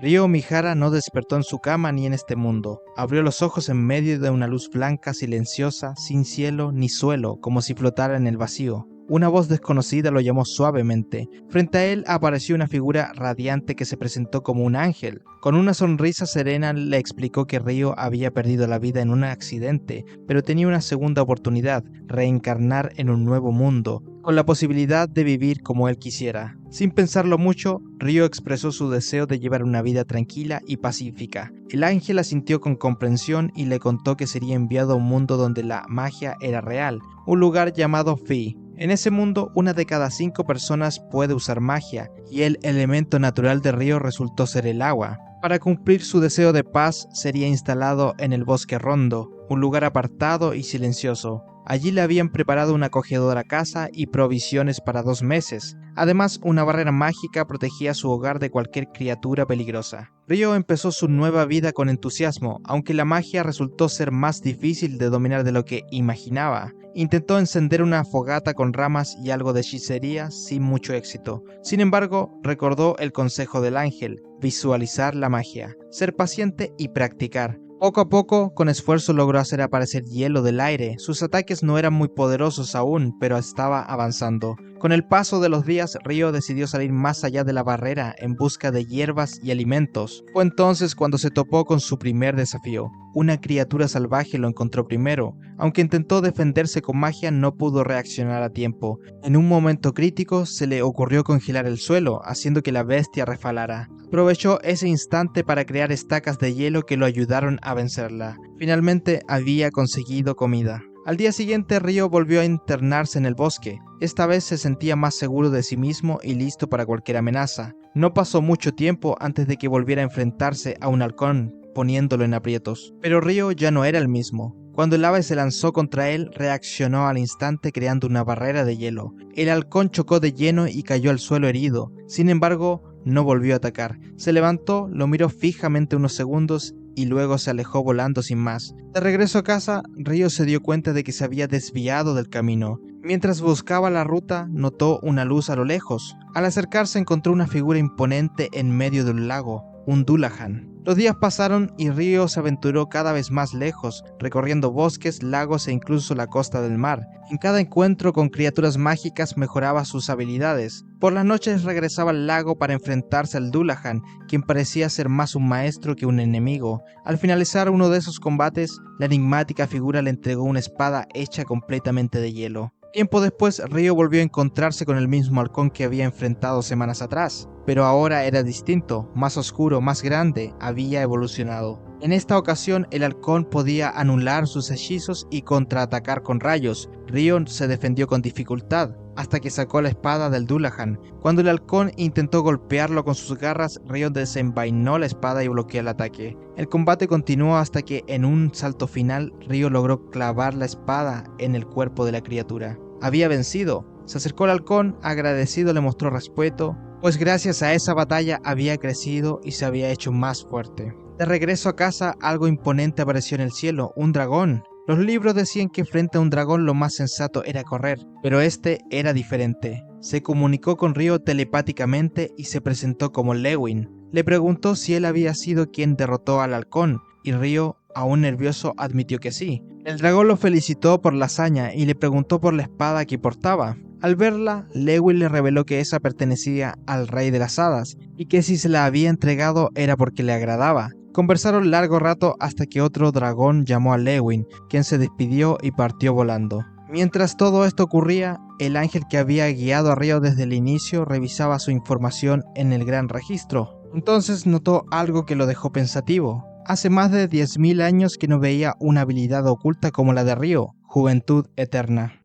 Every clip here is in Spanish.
Ryo Mihara no despertó en su cama ni en este mundo. Abrió los ojos en medio de una luz blanca, silenciosa, sin cielo ni suelo, como si flotara en el vacío. Una voz desconocida lo llamó suavemente. Frente a él apareció una figura radiante que se presentó como un ángel. Con una sonrisa serena le explicó que Ryo había perdido la vida en un accidente, pero tenía una segunda oportunidad, reencarnar en un nuevo mundo, con la posibilidad de vivir como él quisiera. Sin pensarlo mucho, Ryo expresó su deseo de llevar una vida tranquila y pacífica. El ángel asintió con comprensión y le contó que sería enviado a un mundo donde la magia era real, un lugar llamado Fi. En ese mundo, una de cada 5 personas puede usar magia, y el elemento natural de Ryo resultó ser el agua. Para cumplir su deseo de paz, sería instalado en el Bosque Rondo, un lugar apartado y silencioso. Allí le habían preparado una acogedora casa y provisiones para 2 meses. Además, una barrera mágica protegía su hogar de cualquier criatura peligrosa. Ryo empezó su nueva vida con entusiasmo, aunque la magia resultó ser más difícil de dominar de lo que imaginaba. Intentó encender una fogata con ramas y algo de hechicería sin mucho éxito. Sin embargo, recordó el consejo del ángel: visualizar la magia, ser paciente y practicar. Poco a poco, con esfuerzo logró hacer aparecer hielo del aire. Sus ataques no eran muy poderosos aún, pero estaba avanzando. Con el paso de los días, Ryo decidió salir más allá de la barrera en busca de hierbas y alimentos. Fue entonces cuando se topó con su primer desafío. Una criatura salvaje lo encontró primero. Aunque intentó defenderse con magia, no pudo reaccionar a tiempo. En un momento crítico, se le ocurrió congelar el suelo, haciendo que la bestia resbalara. Aprovechó ese instante para crear estacas de hielo que lo ayudaron a vencerla. Finalmente había conseguido comida. Al día siguiente, Ryo volvió a internarse en el bosque. Esta vez se sentía más seguro de sí mismo y listo para cualquier amenaza. No pasó mucho tiempo antes de que volviera a enfrentarse a un halcón, poniéndolo en aprietos. Pero Ryo ya no era el mismo. Cuando el ave se lanzó contra él, reaccionó al instante creando una barrera de hielo. El halcón chocó de lleno y cayó al suelo herido. Sin embargo, no volvió a atacar. Se levantó, lo miró fijamente unos segundos y luego se alejó volando sin más. De regreso a casa, Ryo se dio cuenta de que se había desviado del camino. Mientras buscaba la ruta, notó una luz a lo lejos. Al acercarse encontró una figura imponente en medio de un lago, un Dullahan. Los días pasaron y Ryo se aventuró cada vez más lejos, recorriendo bosques, lagos e incluso la costa del mar. En cada encuentro con criaturas mágicas mejoraba sus habilidades. Por las noches regresaba al lago para enfrentarse al Dullahan, quien parecía ser más un maestro que un enemigo. Al finalizar uno de esos combates, la enigmática figura le entregó una espada hecha completamente de hielo. Tiempo después, Ryo volvió a encontrarse con el mismo halcón que había enfrentado semanas atrás, pero ahora era distinto, más oscuro, más grande, había evolucionado. En esta ocasión, el halcón podía anular sus hechizos y contraatacar con rayos. Ryo se defendió con dificultad, hasta que sacó la espada del Dullahan. Cuando el halcón intentó golpearlo con sus garras, Ryo desenvainó la espada y bloqueó el ataque. El combate continuó hasta que, en un salto final, Ryo logró clavar la espada en el cuerpo de la criatura. Había vencido. Se acercó al halcón, agradecido le mostró respeto, pues gracias a esa batalla había crecido y se había hecho más fuerte. De regreso a casa, algo imponente apareció en el cielo, un dragón. Los libros decían que frente a un dragón lo más sensato era correr, pero este era diferente. Se comunicó con Ryo telepáticamente y se presentó como Lewin. Le preguntó si él había sido quien derrotó al halcón, y Ryo, aún nervioso, admitió que sí. El dragón lo felicitó por la hazaña y le preguntó por la espada que portaba. Al verla, Lewin le reveló que esa pertenecía al rey de las hadas, y que si se la había entregado era porque le agradaba. Conversaron largo rato hasta que otro dragón llamó a Lewin, quien se despidió y partió volando. Mientras todo esto ocurría, el ángel que había guiado a Ryo desde el inicio revisaba su información en el gran registro. Entonces notó algo que lo dejó pensativo. Hace más de 10.000 años que no veía una habilidad oculta como la de Ryo, Juventud Eterna.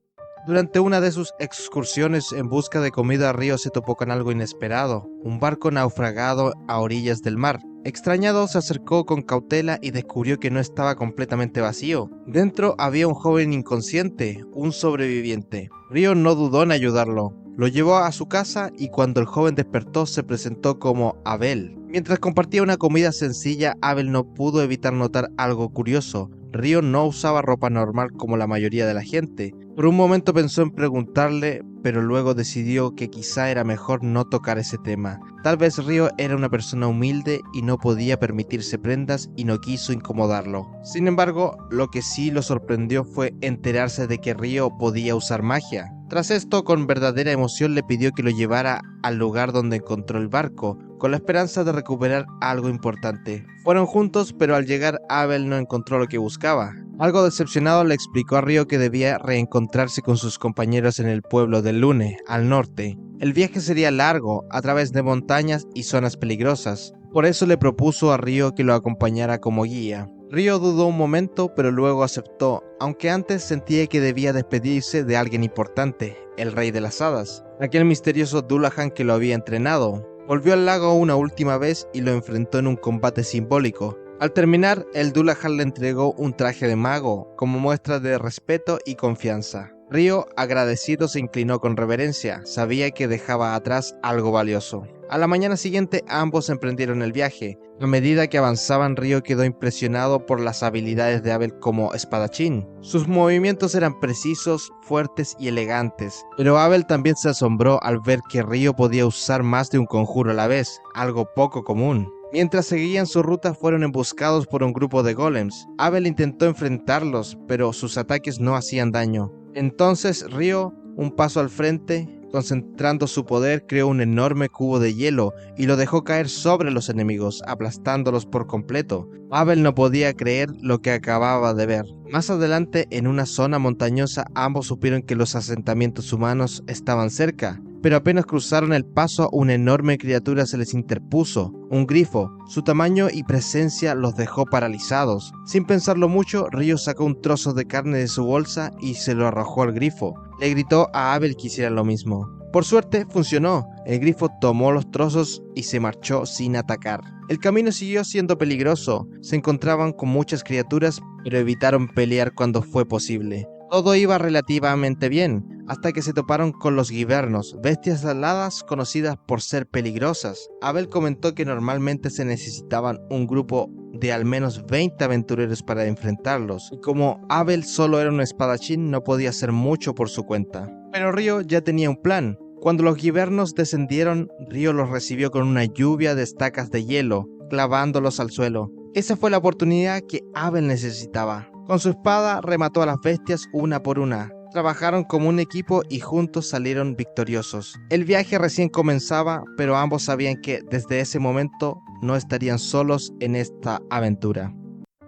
Durante una de sus excursiones en busca de comida, Ryo se topó con algo inesperado, un barco naufragado a orillas del mar. Extrañado, se acercó con cautela y descubrió que no estaba completamente vacío. Dentro había un joven inconsciente, un sobreviviente. Ryo no dudó en ayudarlo. Lo llevó a su casa y cuando el joven despertó se presentó como Abel. Mientras compartía una comida sencilla, Abel no pudo evitar notar algo curioso. Ryo no usaba ropa normal como la mayoría de la gente. Por un momento pensó en preguntarle pero luego decidió que quizá era mejor no tocar ese tema. Tal vez Ryo era una persona humilde y no podía permitirse prendas y no quiso incomodarlo. Sin embargo, lo que sí lo sorprendió fue enterarse de que Ryo podía usar magia. Tras esto, con verdadera emoción le pidió que lo llevara al lugar donde encontró el barco, con la esperanza de recuperar algo importante. Fueron juntos, pero al llegar Abel no encontró lo que buscaba. Algo decepcionado le explicó a Ryo que debía reencontrarse con sus compañeros en el pueblo de Lune, al norte. El viaje sería largo, a través de montañas y zonas peligrosas. Por eso le propuso a Ryo que lo acompañara como guía. Ryo dudó un momento, pero luego aceptó, aunque antes sentía que debía despedirse de alguien importante, el rey de las hadas, aquel misterioso Dullahan que lo había entrenado. Volvió al lago una última vez y lo enfrentó en un combate simbólico. Al terminar, el Dullahan le entregó un traje de mago, como muestra de respeto y confianza. Ryo, agradecido, se inclinó con reverencia, sabía que dejaba atrás algo valioso. A la mañana siguiente ambos emprendieron el viaje. A medida que avanzaban, Ryo quedó impresionado por las habilidades de Abel como espadachín. Sus movimientos eran precisos, fuertes y elegantes, pero Abel también se asombró al ver que Ryo podía usar más de un conjuro a la vez, algo poco común. Mientras seguían su ruta fueron emboscados por un grupo de golems. Abel intentó enfrentarlos, pero sus ataques no hacían daño. Entonces Ryo, un paso al frente, concentrando su poder, creó un enorme cubo de hielo y lo dejó caer sobre los enemigos, aplastándolos por completo. Abel no podía creer lo que acababa de ver. Más adelante, en una zona montañosa, ambos supieron que los asentamientos humanos estaban cerca. Pero apenas cruzaron el paso, una enorme criatura se les interpuso, un grifo. Su tamaño y presencia los dejó paralizados. Sin pensarlo mucho, Ryo sacó un trozo de carne de su bolsa y se lo arrojó al grifo. Le gritó a Abel que hiciera lo mismo. Por suerte, funcionó. El grifo tomó los trozos y se marchó sin atacar. El camino siguió siendo peligroso. Se encontraban con muchas criaturas, pero evitaron pelear cuando fue posible. Todo iba relativamente bien, hasta que se toparon con los Givernos, bestias aladas conocidas por ser peligrosas. Abel comentó que normalmente se necesitaban un grupo de al menos 20 aventureros para enfrentarlos, y como Abel solo era un espadachín no podía hacer mucho por su cuenta. Pero Ryo ya tenía un plan. Cuando los Givernos descendieron, Ryo los recibió con una lluvia de estacas de hielo, clavándolos al suelo. Esa fue la oportunidad que Abel necesitaba. Con su espada remató a las bestias una por una. Trabajaron como un equipo y juntos salieron victoriosos. El viaje recién comenzaba, pero ambos sabían que desde ese momento no estarían solos en esta aventura.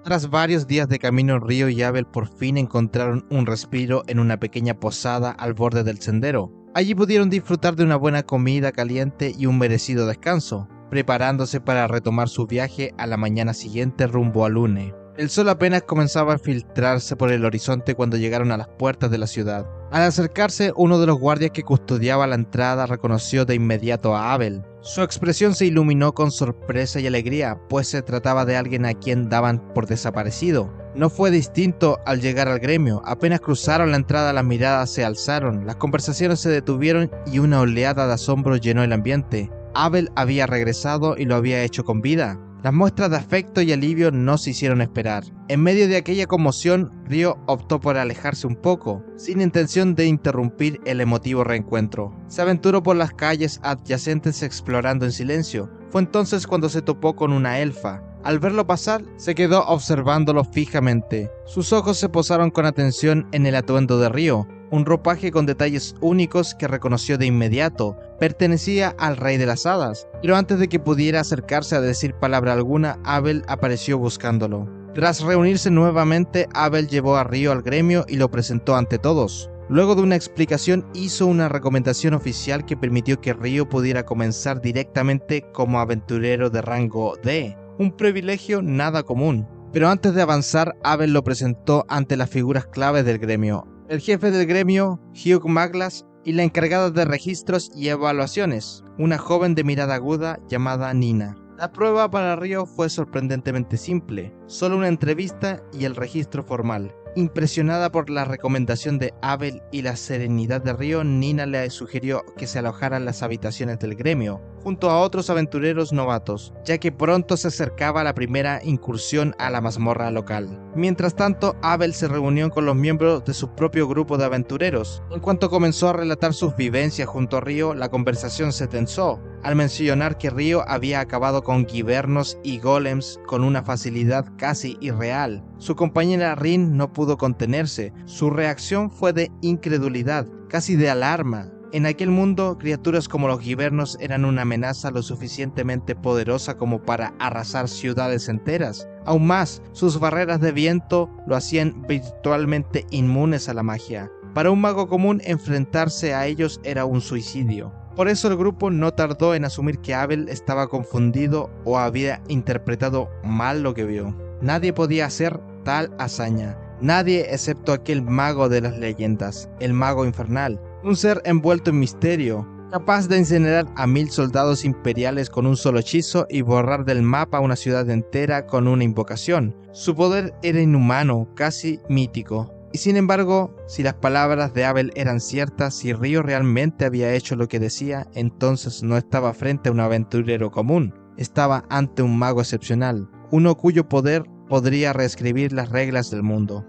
Tras varios días de camino, Ryo y Abel por fin encontraron un respiro en una pequeña posada al borde del sendero. Allí pudieron disfrutar de una buena comida caliente y un merecido descanso, preparándose para retomar su viaje a la mañana siguiente rumbo a Lune. El sol apenas comenzaba a filtrarse por el horizonte cuando llegaron a las puertas de la ciudad. Al acercarse, uno de los guardias que custodiaba la entrada reconoció de inmediato a Abel. Su expresión se iluminó con sorpresa y alegría, pues se trataba de alguien a quien daban por desaparecido. No fue distinto al llegar al gremio. Apenas cruzaron la entrada, las miradas se alzaron, las conversaciones se detuvieron y una oleada de asombro llenó el ambiente. Abel había regresado y lo había hecho con vida. Las muestras de afecto y alivio no se hicieron esperar. En medio de aquella conmoción, Ryo optó por alejarse un poco, sin intención de interrumpir el emotivo reencuentro. Se aventuró por las calles adyacentes explorando en silencio. Fue entonces cuando se topó con una elfa. Al verlo pasar, se quedó observándolo fijamente. Sus ojos se posaron con atención en el atuendo de Ryo, un ropaje con detalles únicos que reconoció de inmediato. Pertenecía al rey de las hadas, pero antes de que pudiera acercarse a decir palabra alguna, Abel apareció buscándolo. Tras reunirse nuevamente, Abel llevó a Ryo al gremio y lo presentó ante todos. Luego de una explicación, hizo una recomendación oficial que permitió que Ryo pudiera comenzar directamente como aventurero de rango D, un privilegio nada común. Pero antes de avanzar, Abel lo presentó ante las figuras claves del gremio: el jefe del gremio, Hugh Maglas, y la encargada de registros y evaluaciones, una joven de mirada aguda llamada Nina. La prueba para Ryo fue sorprendentemente simple, solo una entrevista y el registro formal. Impresionada por la recomendación de Abel y la serenidad de Ryo, Nina le sugirió que se alojara en las habitaciones del gremio. junto a otros aventureros novatos, ya que pronto se acercaba la primera incursión a la mazmorra local. Mientras tanto, Abel se reunió con los miembros de su propio grupo de aventureros. En cuanto comenzó a relatar sus vivencias junto a Río, la conversación se tensó, al mencionar que Río había acabado con guibernos y golems con una facilidad casi irreal. Su compañera Rin no pudo contenerse, su reacción fue de incredulidad, casi de alarma. En aquel mundo, criaturas como los guibernos eran una amenaza lo suficientemente poderosa como para arrasar ciudades enteras. Aún más, sus barreras de viento lo hacían virtualmente inmunes a la magia. Para un mago común, enfrentarse a ellos era un suicidio. Por eso el grupo no tardó en asumir que Abel estaba confundido o había interpretado mal lo que vio. Nadie podía hacer tal hazaña. Nadie excepto aquel mago de las leyendas, el mago infernal. Un ser envuelto en misterio, capaz de incinerar a 1000 soldados imperiales con un solo hechizo y borrar del mapa una ciudad entera con una invocación. Su poder era inhumano, casi mítico. Y sin embargo, si las palabras de Abel eran ciertas, si Río realmente había hecho lo que decía, entonces no estaba frente a un aventurero común. Estaba ante un mago excepcional, uno cuyo poder podría reescribir las reglas del mundo.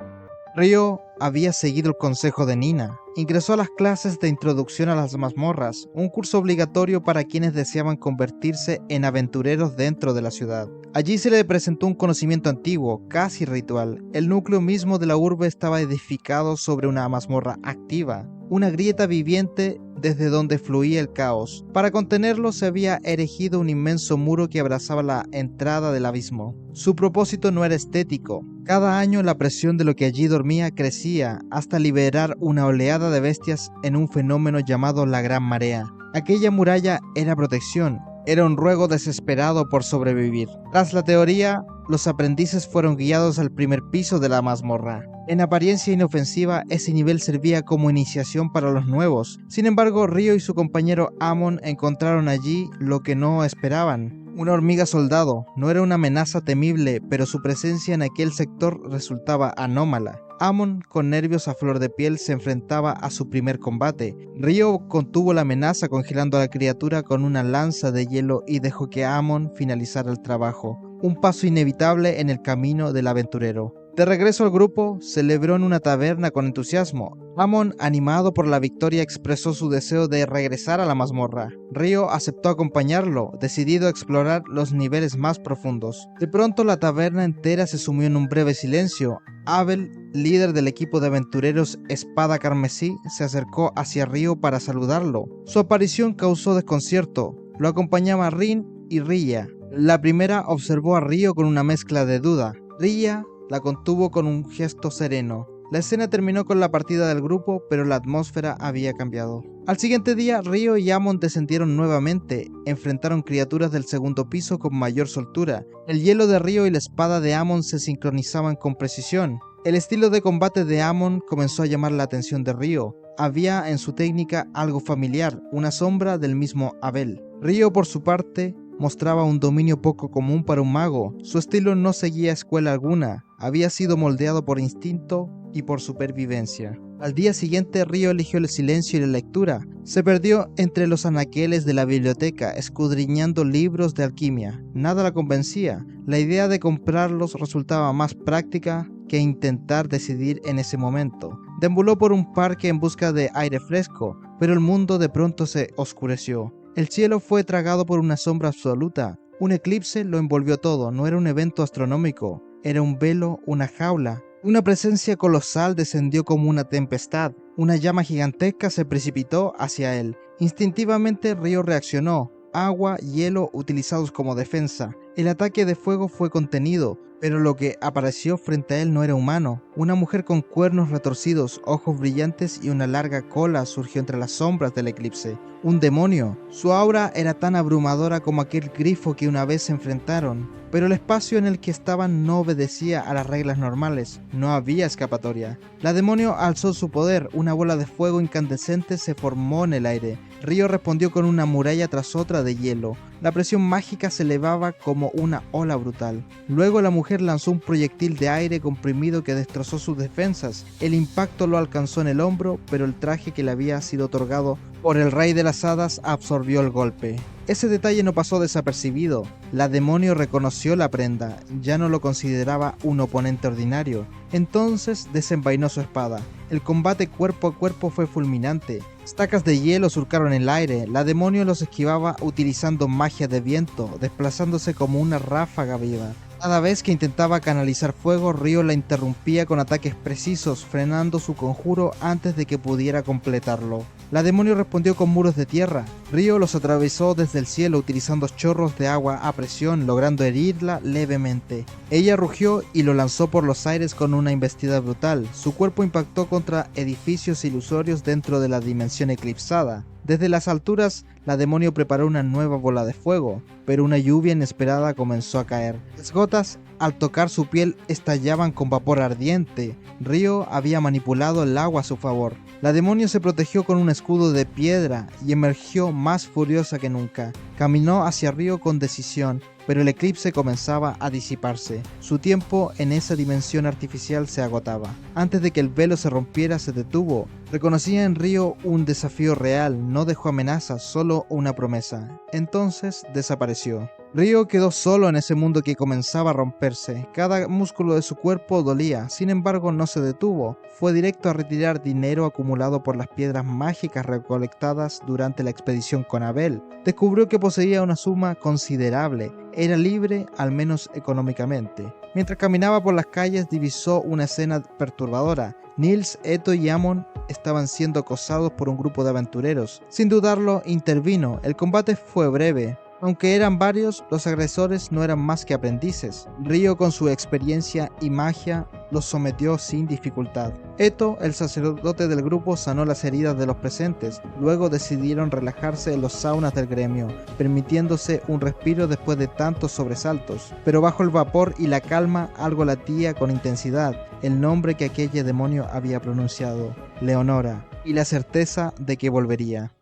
Río había seguido el consejo de Nina. Ingresó a las clases de introducción a las mazmorras, un curso obligatorio para quienes deseaban convertirse en aventureros dentro de la ciudad. Allí se le presentó un conocimiento antiguo, casi ritual. El núcleo mismo de la urbe estaba edificado sobre una mazmorra activa, una grieta viviente desde donde fluía el caos. Para contenerlo se había erigido un inmenso muro que abrazaba la entrada del abismo. Su propósito no era estético. Cada año la presión de lo que allí dormía crecía hasta liberar una oleada de bestias en un fenómeno llamado la Gran Marea. Aquella muralla era protección, era un ruego desesperado por sobrevivir. Tras la teoría, los aprendices fueron guiados al primer piso de la mazmorra. En apariencia inofensiva, ese nivel servía como iniciación para los nuevos. Sin embargo, Río y su compañero Amon encontraron allí lo que no esperaban. Una hormiga soldado. No era una amenaza temible, pero su presencia en aquel sector resultaba anómala. Amon, con nervios a flor de piel, se enfrentaba a su primer combate. Río contuvo la amenaza congelando a la criatura con una lanza de hielo y dejó que Amon finalizara el trabajo. Un paso inevitable en el camino del aventurero. De regreso al grupo, celebró en una taberna con entusiasmo. Amon, animado por la victoria, expresó su deseo de regresar a la mazmorra. Río aceptó acompañarlo, decidido a explorar los niveles más profundos. De pronto la taberna entera se sumió en un breve silencio. Abel, líder del equipo de aventureros Espada Carmesí, se acercó hacia Río para saludarlo. Su aparición causó desconcierto. Lo acompañaba Rin y Rilla. La primera observó a Río con una mezcla de duda. Rilla la contuvo con un gesto sereno. La escena terminó con la partida del grupo, pero la atmósfera había cambiado. Al siguiente día, Río y Amon descendieron nuevamente. Enfrentaron criaturas del segundo piso con mayor soltura. El hielo de Río y la espada de Amon se sincronizaban con precisión. El estilo de combate de Amon comenzó a llamar la atención de Río. Había en su técnica algo familiar, una sombra del mismo Abel. Río, por su parte, mostraba un dominio poco común para un mago. Su estilo no seguía escuela alguna. Había sido moldeado por instinto y por supervivencia. Al día siguiente, Río eligió el silencio y la lectura. Se perdió entre los anaqueles de la biblioteca, escudriñando libros de alquimia. Nada la convencía. La idea de comprarlos resultaba más práctica que intentar decidir en ese momento. Deambuló por un parque en busca de aire fresco, pero el mundo de pronto se oscureció. El cielo fue tragado por una sombra absoluta. Un eclipse lo envolvió todo. No era un evento astronómico. Era un velo, una jaula. Una presencia colosal descendió como una tempestad. Una llama gigantesca se precipitó hacia él. Instintivamente Río reaccionó. Agua, hielo utilizados como defensa. El ataque de fuego fue contenido, pero lo que apareció frente a él no era humano. Una mujer con cuernos retorcidos, ojos brillantes y una larga cola surgió entre las sombras del eclipse. Un demonio. Su aura era tan abrumadora como aquel grifo que una vez se enfrentaron, pero el espacio en el que estaban no obedecía a las reglas normales. No había escapatoria. La demonio alzó su poder. Una bola de fuego incandescente se formó en el aire. Río respondió con una muralla tras otra de hielo. La presión mágica se elevaba como una ola brutal. Luego la mujer lanzó un proyectil de aire comprimido que destrozó sus defensas. El impacto lo alcanzó en el hombro, pero el traje que le había sido otorgado por el rey de las hadas absorbió el golpe. Ese detalle no pasó desapercibido. La demonio reconoció la prenda, ya no lo consideraba un oponente ordinario. Entonces desenvainó su espada. El combate cuerpo a cuerpo fue fulminante. Estacas de hielo surcaron el aire, la demonio los esquivaba utilizando magia de viento, desplazándose como una ráfaga viva. Cada vez que intentaba canalizar fuego, Ryo la interrumpía con ataques precisos, frenando su conjuro antes de que pudiera completarlo. La demonio respondió con muros de tierra. Ryo los atravesó desde el cielo utilizando chorros de agua a presión, logrando herirla levemente. Ella rugió y lo lanzó por los aires con una embestida brutal. Su cuerpo impactó contra edificios ilusorios dentro de la dimensión eclipsada. Desde las alturas, la demonio preparó una nueva bola de fuego, pero una lluvia inesperada comenzó a caer. Las gotas, al tocar su piel, estallaban con vapor ardiente. Ryo había manipulado el agua a su favor. La demonio se protegió con un escudo de piedra y emergió más furiosa que nunca. Caminó hacia Ryo con decisión, pero el eclipse comenzaba a disiparse. Su tiempo en esa dimensión artificial se agotaba. Antes de que el velo se rompiera, se detuvo. Reconocía en Ryo un desafío real, no dejó amenazas, solo una promesa. Entonces desapareció. Ryo quedó solo en ese mundo que comenzaba a romperse. Cada músculo de su cuerpo dolía, sin embargo no se detuvo. Fue directo a retirar dinero acumulado por las piedras mágicas recolectadas durante la expedición con Abel. Descubrió que poseía una suma considerable. Era libre, al menos económicamente. Mientras caminaba por las calles divisó una escena perturbadora. Nils, Eto y Amon estaban siendo acosados por un grupo de aventureros. Sin dudarlo, intervino. El combate fue breve. Aunque eran varios, los agresores no eran más que aprendices. Ryo, con su experiencia y magia, los sometió sin dificultad. Eto, el sacerdote del grupo, sanó las heridas de los presentes. Luego decidieron relajarse en los saunas del gremio, permitiéndose un respiro después de tantos sobresaltos. Pero bajo el vapor y la calma algo latía con intensidad, el nombre que aquella demonio había pronunciado, Leonora, y la certeza de que volvería.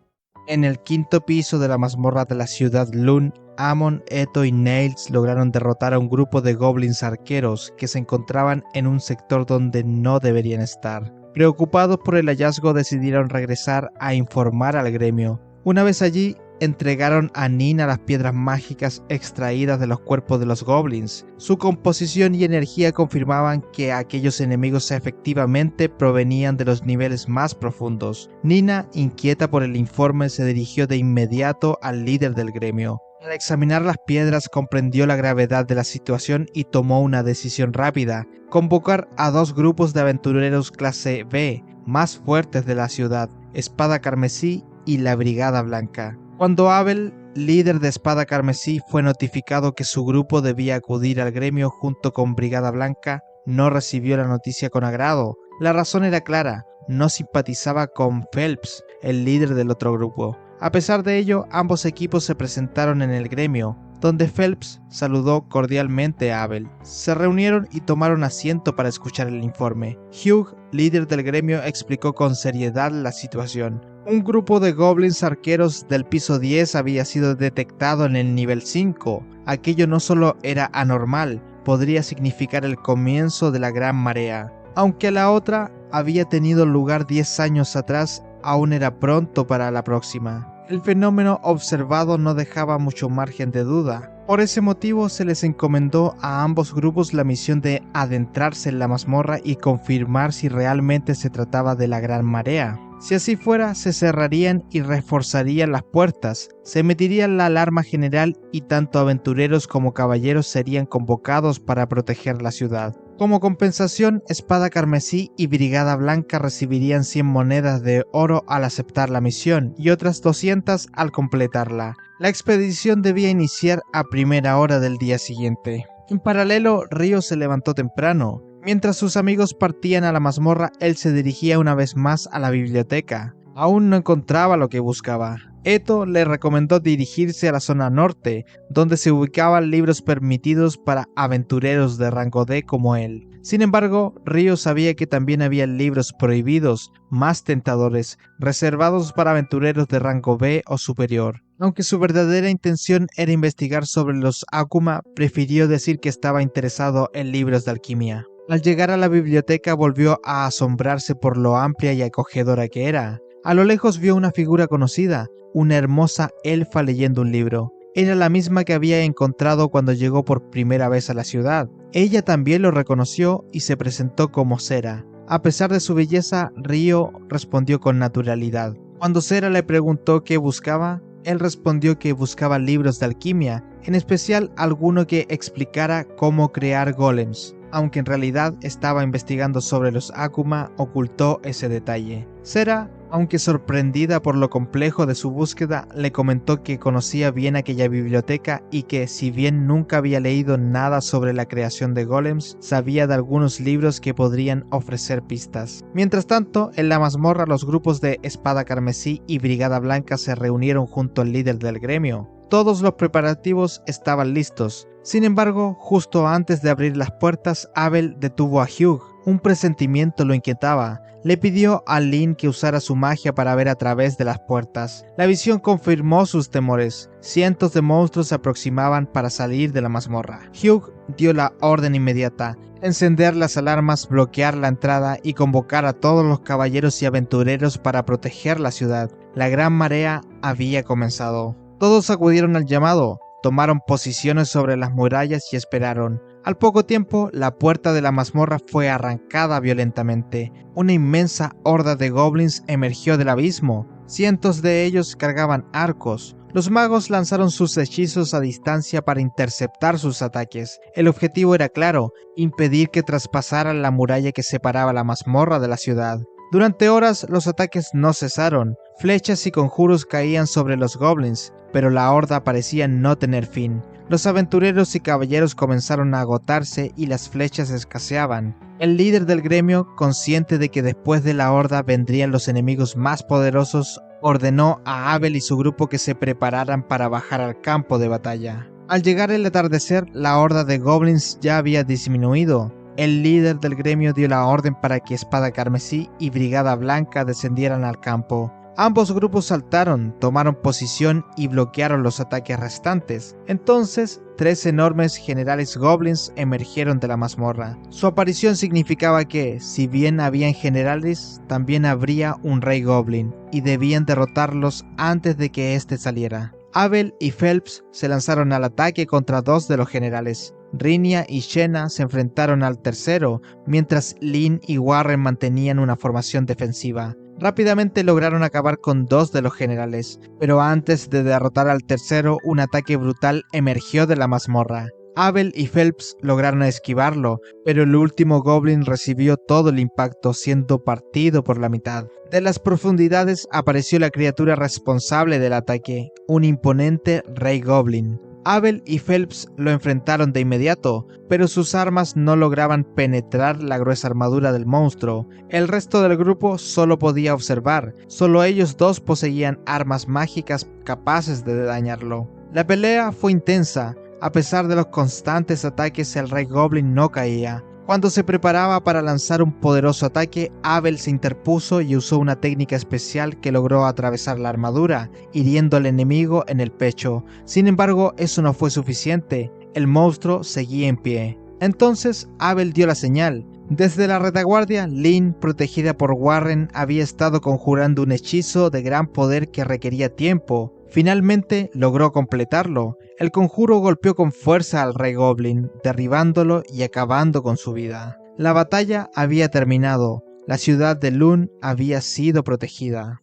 En el quinto piso de la mazmorra de la ciudad Lune, Amon, Eto y Nails lograron derrotar a un grupo de goblins arqueros que se encontraban en un sector donde no deberían estar. Preocupados por el hallazgo, decidieron regresar a informar al gremio. Una vez allí, entregaron a Nina las piedras mágicas extraídas de los cuerpos de los goblins. Su composición y energía confirmaban que aquellos enemigos efectivamente provenían de los niveles más profundos. Nina, inquieta por el informe, se dirigió de inmediato al líder del gremio. Al examinar las piedras comprendió la gravedad de la situación y tomó una decisión rápida: convocar a dos grupos de aventureros clase B, más fuertes de la ciudad, Espada Carmesí y la Brigada Blanca. Cuando Abel, líder de Espada Carmesí, fue notificado que su grupo debía acudir al gremio junto con Brigada Blanca, no recibió la noticia con agrado. La razón era clara: no simpatizaba con Phelps, el líder del otro grupo. A pesar de ello, ambos equipos se presentaron en el gremio, donde Phelps saludó cordialmente a Abel. Se reunieron y tomaron asiento para escuchar el informe. Hugh, líder del gremio, explicó con seriedad la situación. Un grupo de goblins arqueros del piso 10 había sido detectado en el nivel 5. Aquello no solo era anormal, podría significar el comienzo de la Gran Marea. Aunque la otra había tenido lugar 10 años atrás, aún era pronto para la próxima. El fenómeno observado no dejaba mucho margen de duda. Por ese motivo se les encomendó a ambos grupos la misión de adentrarse en la mazmorra y confirmar si realmente se trataba de la Gran Marea. Si así fuera, se cerrarían y reforzarían las puertas, se emitiría la alarma general y tanto aventureros como caballeros serían convocados para proteger la ciudad. Como compensación, Espada Carmesí y Brigada Blanca recibirían 100 monedas de oro al aceptar la misión y otras 200 al completarla. La expedición debía iniciar a primera hora del día siguiente. En paralelo, Ryo se levantó temprano. Mientras sus amigos partían a la mazmorra, él se dirigía una vez más a la biblioteca. Aún no encontraba lo que buscaba. Eto le recomendó dirigirse a la zona norte, donde se ubicaban libros permitidos para aventureros de rango D como él. Sin embargo, Ryo sabía que también había libros prohibidos, más tentadores, reservados para aventureros de rango B o superior. Aunque su verdadera intención era investigar sobre los Akuma, prefirió decir que estaba interesado en libros de alquimia. Al llegar a la biblioteca volvió a asombrarse por lo amplia y acogedora que era. A lo lejos vio una figura conocida, una hermosa elfa leyendo un libro. Era la misma que había encontrado cuando llegó por primera vez a la ciudad. Ella también lo reconoció y se presentó como Sera. A pesar de su belleza, Ryo respondió con naturalidad. Cuando Sera le preguntó qué buscaba, él respondió que buscaba libros de alquimia, en especial alguno que explicara cómo crear golems. Aunque en realidad estaba investigando sobre los Akuma, ocultó ese detalle. Sera, aunque sorprendida por lo complejo de su búsqueda, le comentó que conocía bien aquella biblioteca y que, si bien nunca había leído nada sobre la creación de golems, sabía de algunos libros que podrían ofrecer pistas. Mientras tanto, en la mazmorra los grupos de Espada Carmesí y Brigada Blanca se reunieron junto al líder del gremio. Todos los preparativos estaban listos. Sin embargo, justo antes de abrir las puertas, Abel detuvo a Hugh. Un presentimiento lo inquietaba. Le pidió a Lynn que usara su magia para ver a través de las puertas. La visión confirmó sus temores. Cientos de monstruos se aproximaban para salir de la mazmorra. Hugh dio la orden inmediata: encender las alarmas, bloquear la entrada y convocar a todos los caballeros y aventureros para proteger la ciudad. La gran marea había comenzado. Todos acudieron al llamado, tomaron posiciones sobre las murallas y esperaron. Al poco tiempo, la puerta de la mazmorra fue arrancada violentamente. Una inmensa horda de goblins emergió del abismo. Cientos de ellos cargaban arcos. Los magos lanzaron sus hechizos a distancia para interceptar sus ataques. El objetivo era claro: impedir que traspasaran la muralla que separaba la mazmorra de la ciudad. Durante horas los ataques no cesaron. Flechas y conjuros caían sobre los goblins, pero la horda parecía no tener fin. Los aventureros y caballeros comenzaron a agotarse y las flechas escaseaban. El líder del gremio, consciente de que después de la horda vendrían los enemigos más poderosos, ordenó a Abel y su grupo que se prepararan para bajar al campo de batalla. Al llegar el atardecer, la horda de goblins ya había disminuido. El líder del gremio dio la orden para que Espada Carmesí y Brigada Blanca descendieran al campo. Ambos grupos saltaron, tomaron posición y bloquearon los ataques restantes. Entonces, 3 enormes generales goblins emergieron de la mazmorra. Su aparición significaba que, si bien habían generales, también habría un rey goblin, y debían derrotarlos antes de que éste saliera. Abel y Phelps se lanzaron al ataque contra 2 de los generales. Rhynia y Shena se enfrentaron al tercero, mientras Lynn y Warren mantenían una formación defensiva. Rápidamente lograron acabar con 2 de los generales, pero antes de derrotar al tercero, un ataque brutal emergió de la mazmorra. Abel y Phelps lograron esquivarlo, pero el último goblin recibió todo el impacto, siendo partido por la mitad. De las profundidades apareció la criatura responsable del ataque, un imponente rey goblin. Abel y Phelps lo enfrentaron de inmediato, pero sus armas no lograban penetrar la gruesa armadura del monstruo. El resto del grupo solo podía observar. Solo ellos 2 poseían armas mágicas capaces de dañarlo. La pelea fue intensa. A pesar de los constantes ataques, el rey goblin no caía. Cuando se preparaba para lanzar un poderoso ataque, Abel se interpuso y usó una técnica especial que logró atravesar la armadura, hiriendo al enemigo en el pecho. Sin embargo, eso no fue suficiente. El monstruo seguía en pie. Entonces, Abel dio la señal. Desde la retaguardia, Lynn, protegida por Warren, había estado conjurando un hechizo de gran poder que requería tiempo. Finalmente logró completarlo. El conjuro golpeó con fuerza al rey goblin, derribándolo y acabando con su vida. La batalla había terminado. La ciudad de Lune había sido protegida.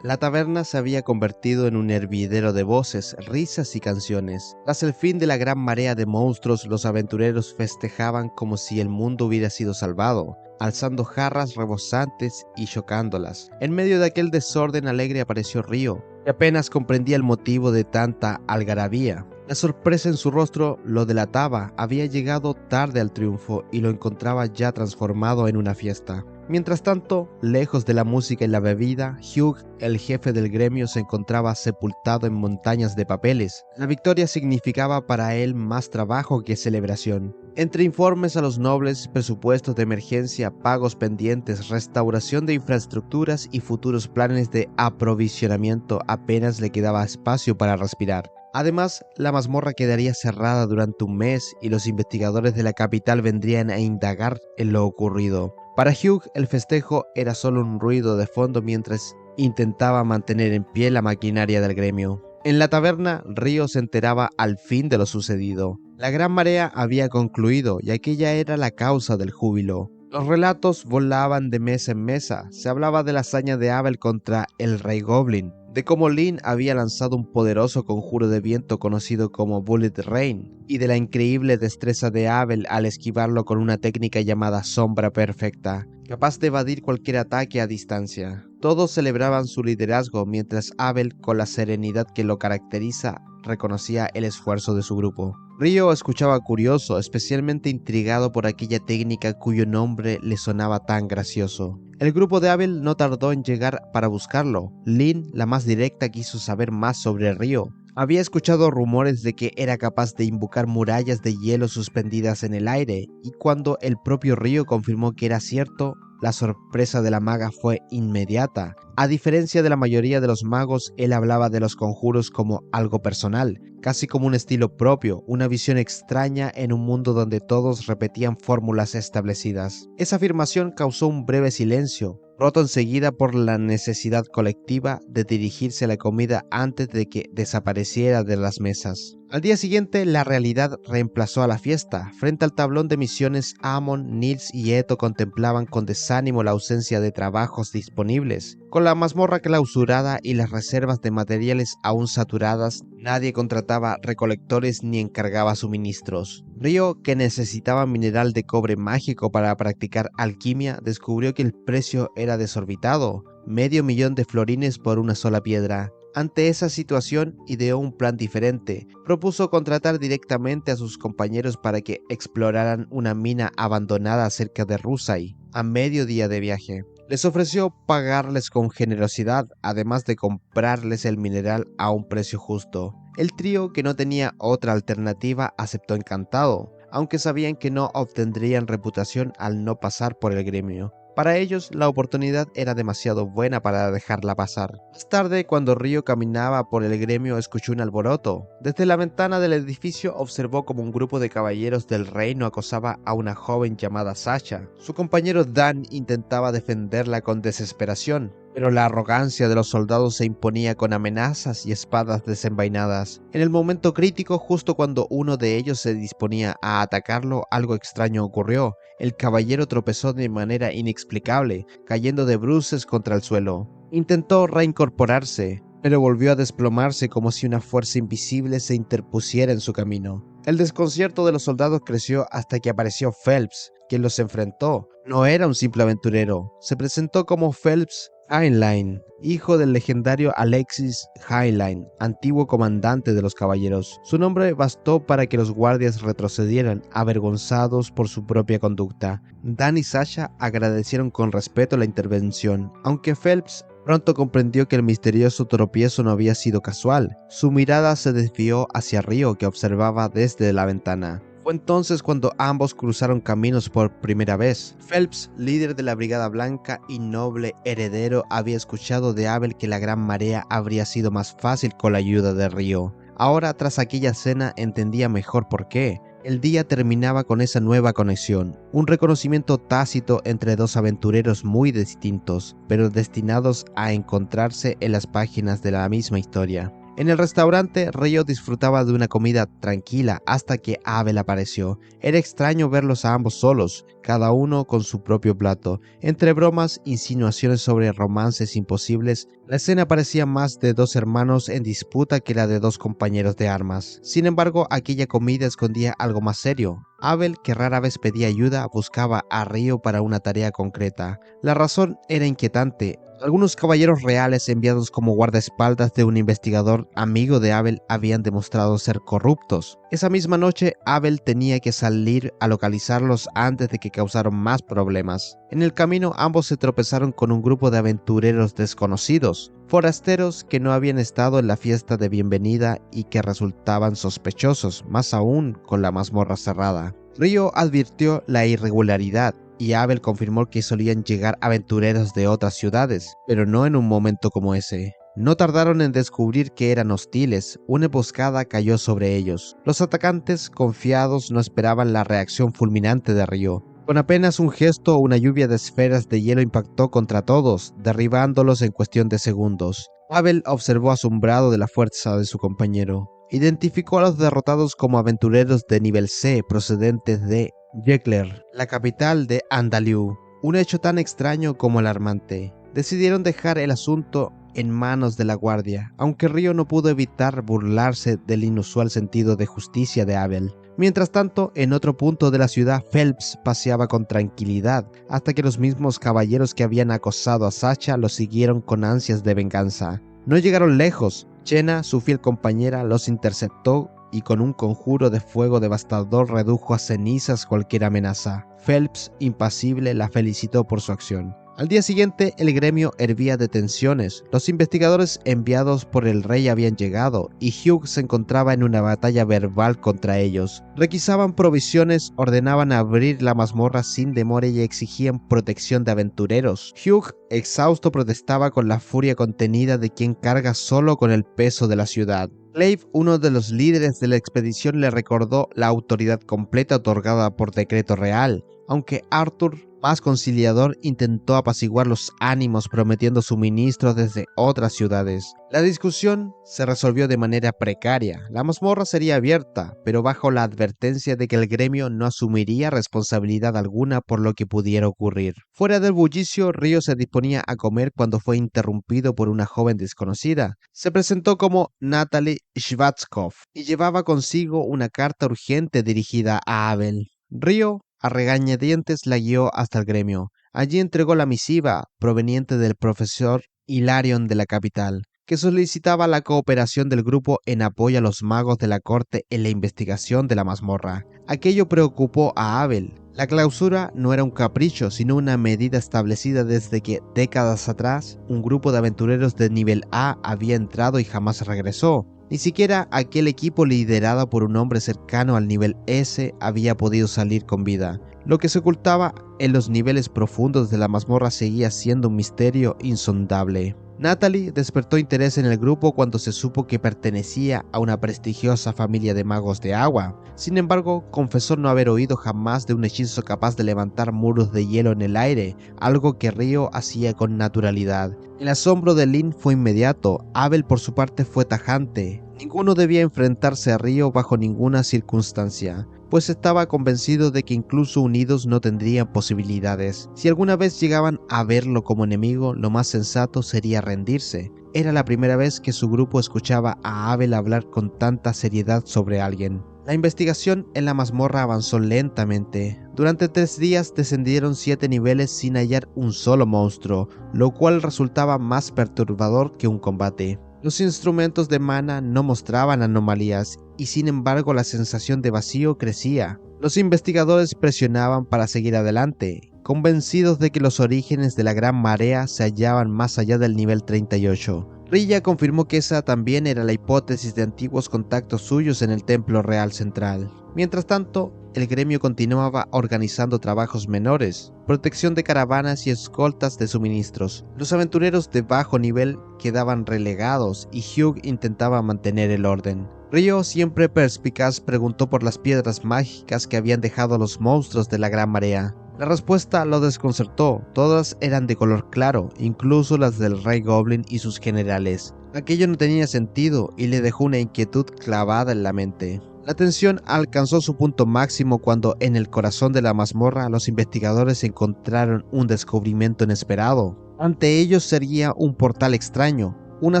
La taberna se había convertido en un hervidero de voces, risas y canciones. Tras el fin de la gran marea de monstruos, los aventureros festejaban como si el mundo hubiera sido salvado, alzando jarras rebosantes y chocándolas. En medio de aquel desorden alegre apareció Ryo, que apenas comprendía el motivo de tanta algarabía. La sorpresa en su rostro lo delataba. Había llegado tarde al triunfo y lo encontraba ya transformado en una fiesta. Mientras tanto, lejos de la música y la bebida, Hugh, el jefe del gremio, se encontraba sepultado en montañas de papeles. La victoria significaba para él más trabajo que celebración. Entre informes a los nobles, presupuestos de emergencia, pagos pendientes, restauración de infraestructuras y futuros planes de aprovisionamiento, apenas le quedaba espacio para respirar. Además, la mazmorra quedaría cerrada durante un mes y los investigadores de la capital vendrían a indagar en lo ocurrido. Para Hugh, el festejo era solo un ruido de fondo mientras intentaba mantener en pie la maquinaria del gremio. En la taberna, Ryo se enteraba al fin de lo sucedido. La gran marea había concluido y aquella era la causa del júbilo. Los relatos volaban de mesa en mesa. Se hablaba de la hazaña de Abel contra el Rey Goblin, de cómo Lin había lanzado un poderoso conjuro de viento conocido como Bullet Rain, y de la increíble destreza de Abel al esquivarlo con una técnica llamada Sombra Perfecta, capaz de evadir cualquier ataque a distancia. Todos celebraban su liderazgo mientras Abel, con la serenidad que lo caracteriza, reconocía el esfuerzo de su grupo. Ryo escuchaba curioso, especialmente intrigado por aquella técnica cuyo nombre le sonaba tan gracioso. El grupo de Abel no tardó en llegar para buscarlo. Lin, la más directa, quiso saber más sobre Ryo. Había escuchado rumores de que era capaz de invocar murallas de hielo suspendidas en el aire, y cuando el propio Ryo confirmó que era cierto, la sorpresa de la maga fue inmediata. A diferencia de la mayoría de los magos, él hablaba de los conjuros como algo personal, casi como un estilo propio, una visión extraña en un mundo donde todos repetían fórmulas establecidas. Esa afirmación causó un breve silencio, roto enseguida por la necesidad colectiva de dirigirse a la comida antes de que desapareciera de las mesas. Al día siguiente, la realidad reemplazó a la fiesta. Frente al tablón de misiones, Amon, Nils y Eto contemplaban con desánimo la ausencia de trabajos disponibles. Con la mazmorra clausurada y las reservas de materiales aún saturadas, nadie contrataba recolectores ni encargaba suministros. Ryo, que necesitaba mineral de cobre mágico para practicar alquimia, descubrió que el precio era desorbitado, $500,000 de florines por una sola piedra. Ante esa situación, ideó un plan diferente. Propuso contratar directamente a sus compañeros para que exploraran una mina abandonada cerca de Rusai, a medio día de viaje. Les ofreció pagarles con generosidad, además de comprarles el mineral a un precio justo. El trío, que no tenía otra alternativa, aceptó encantado, aunque sabían que no obtendrían reputación al no pasar por el gremio. Para ellos, la oportunidad era demasiado buena para dejarla pasar. Más tarde, cuando Ryo caminaba por el gremio, escuchó un alboroto. Desde la ventana del edificio observó como un grupo de caballeros del reino acosaba a una joven llamada Sasha. Su compañero Dan intentaba defenderla con desesperación, pero la arrogancia de los soldados se imponía con amenazas y espadas desenvainadas. En el momento crítico, justo cuando uno de ellos se disponía a atacarlo, algo extraño ocurrió. El caballero tropezó de manera inexplicable, cayendo de bruces contra el suelo. Intentó reincorporarse, pero volvió a desplomarse como si una fuerza invisible se interpusiera en su camino. El desconcierto de los soldados creció hasta que apareció Phelps, quien los enfrentó. No era un simple aventurero, se presentó como Phelps Heinlein, hijo del legendario Alexis Heinlein, antiguo comandante de los caballeros. Su nombre bastó para que los guardias retrocedieran, avergonzados por su propia conducta. Dan y Sasha agradecieron con respeto la intervención, aunque Phelps pronto comprendió que el misterioso tropiezo no había sido casual. Su mirada se desvió hacia Ryo, que observaba desde la ventana. Fue entonces cuando ambos cruzaron caminos por primera vez. Phelps, líder de la Brigada Blanca y noble heredero, había escuchado de Abel que la Gran Marea habría sido más fácil con la ayuda de Ryo. Ahora, tras aquella cena, entendía mejor por qué. El día terminaba con esa nueva conexión, un reconocimiento tácito entre dos aventureros muy distintos, pero destinados a encontrarse en las páginas de la misma historia. En el restaurante, Ryo disfrutaba de una comida tranquila hasta que Abel apareció. Era extraño verlos a ambos solos, cada uno con su propio plato. Entre bromas, insinuaciones sobre romances imposibles, la escena parecía más de dos hermanos en disputa que la de dos compañeros de armas. Sin embargo, aquella comida escondía algo más serio. Abel, que rara vez pedía ayuda, buscaba a Ryo para una tarea concreta. La razón era inquietante. Algunos caballeros reales enviados como guardaespaldas de un investigador amigo de Abel habían demostrado ser corruptos. Esa misma noche, Abel tenía que salir a localizarlos antes de que causaran más problemas. En el camino, ambos se tropezaron con un grupo de aventureros desconocidos, forasteros que no habían estado en la fiesta de bienvenida y que resultaban sospechosos, más aún con la mazmorra cerrada. Ryo advirtió la irregularidad, y Abel confirmó que solían llegar aventureros de otras ciudades, pero no en un momento como ese. No tardaron en descubrir que eran hostiles. Una emboscada cayó sobre ellos. Los atacantes, confiados, no esperaban la reacción fulminante de Ryo. Con apenas un gesto, una lluvia de esferas de hielo impactó contra todos, derribándolos en cuestión de segundos. Abel observó asombrado de la fuerza de su compañero. Identificó a los derrotados como aventureros de nivel C procedentes de Yekler, la capital de Andaliu. Un hecho tan extraño como alarmante. Decidieron dejar el asunto en manos de la guardia, aunque Ryo no pudo evitar burlarse del inusual sentido de justicia de Abel. Mientras tanto, en otro punto de la ciudad, Phelps paseaba con tranquilidad, hasta que los mismos caballeros que habían acosado a Sacha lo siguieron con ansias de venganza. No llegaron lejos. Chena, su fiel compañera, los interceptó y con un conjuro de fuego devastador redujo a cenizas cualquier amenaza. Phelps, impasible, la felicitó por su acción. Al día siguiente, el gremio hervía de tensiones. Los investigadores enviados por el rey habían llegado, y Hugh se encontraba en una batalla verbal contra ellos. Requisaban provisiones, ordenaban abrir la mazmorra sin demora y exigían protección de aventureros. Hugh, exhausto, protestaba con la furia contenida de quien carga solo con el peso de la ciudad. Clive, uno de los líderes de la expedición, le recordó la autoridad completa otorgada por decreto real, aunque Arthur, más conciliador, intentó apaciguar los ánimos prometiendo suministros desde otras ciudades. La discusión se resolvió de manera precaria. La mazmorra sería abierta, pero bajo la advertencia de que el gremio no asumiría responsabilidad alguna por lo que pudiera ocurrir. Fuera del bullicio, Ryo se disponía a comer cuando fue interrumpido por una joven desconocida. Se presentó como Natalie Schwarzkopf y llevaba consigo una carta urgente dirigida a Abel. Ryo, a regañadientes, la guió hasta el gremio. Allí entregó la misiva proveniente del profesor Hilarion de la capital, que solicitaba la cooperación del grupo en apoyo a los magos de la corte en la investigación de la mazmorra. Aquello preocupó a Abel. La clausura no era un capricho, sino una medida establecida desde que, décadas atrás, un grupo de aventureros de nivel A había entrado y jamás regresó. Ni siquiera aquel equipo liderado por un hombre cercano al nivel S había podido salir con vida. Lo que se ocultaba en los niveles profundos de la mazmorra seguía siendo un misterio insondable. Natalie despertó interés en el grupo cuando se supo que pertenecía a una prestigiosa familia de magos de agua. Sin embargo, confesó no haber oído jamás de un hechizo capaz de levantar muros de hielo en el aire, algo que Ryo hacía con naturalidad. El asombro de Lin fue inmediato. Abel, por su parte, fue tajante. Ninguno debía enfrentarse a Ryo bajo ninguna circunstancia, pues estaba convencido de que incluso unidos no tendrían posibilidades. Si alguna vez llegaban a verlo como enemigo, lo más sensato sería rendirse. Era la primera vez que su grupo escuchaba a Abel hablar con tanta seriedad sobre alguien. La investigación en la mazmorra avanzó lentamente. Durante 3 días descendieron 7 niveles sin hallar un solo monstruo, lo cual resultaba más perturbador que un combate. Los instrumentos de mana no mostraban anomalías y sin embargo la sensación de vacío crecía. Los investigadores presionaban para seguir adelante, convencidos de que los orígenes de la Gran Marea se hallaban más allá del nivel 38. Rilla confirmó que esa también era la hipótesis de antiguos contactos suyos en el Templo Real Central. Mientras tanto, el gremio continuaba organizando trabajos menores, protección de caravanas y escoltas de suministros. Los aventureros de bajo nivel quedaban relegados y Hugh intentaba mantener el orden. Ryo, siempre perspicaz, preguntó por las piedras mágicas que habían dejado los monstruos de la Gran Marea. La respuesta lo desconcertó. Todas eran de color claro, incluso las del Rey Goblin y sus generales. Aquello no tenía sentido y le dejó una inquietud clavada en la mente. La tensión alcanzó su punto máximo cuando en el corazón de la mazmorra los investigadores encontraron un descubrimiento inesperado. Ante ellos sería un portal extraño, una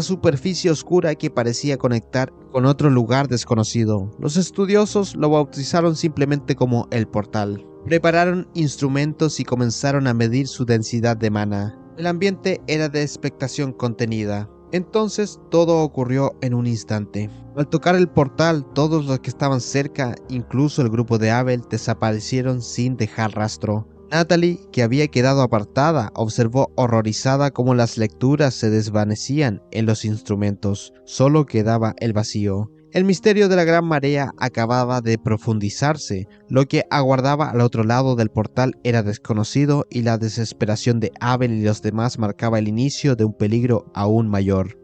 superficie oscura que parecía conectar con otro lugar desconocido. Los estudiosos lo bautizaron simplemente como el portal. Prepararon instrumentos y comenzaron a medir su densidad de mana. El ambiente era de expectación contenida. Entonces todo ocurrió en un instante. Al tocar el portal, todos los que estaban cerca, incluso el grupo de Abel, desaparecieron sin dejar rastro. Natalie, que había quedado apartada, observó horrorizada cómo las lecturas se desvanecían en los instrumentos. Solo quedaba el vacío. El misterio de la Gran Marea acababa de profundizarse. Lo que aguardaba al otro lado del portal era desconocido y la desesperación de Abel y los demás marcaba el inicio de un peligro aún mayor.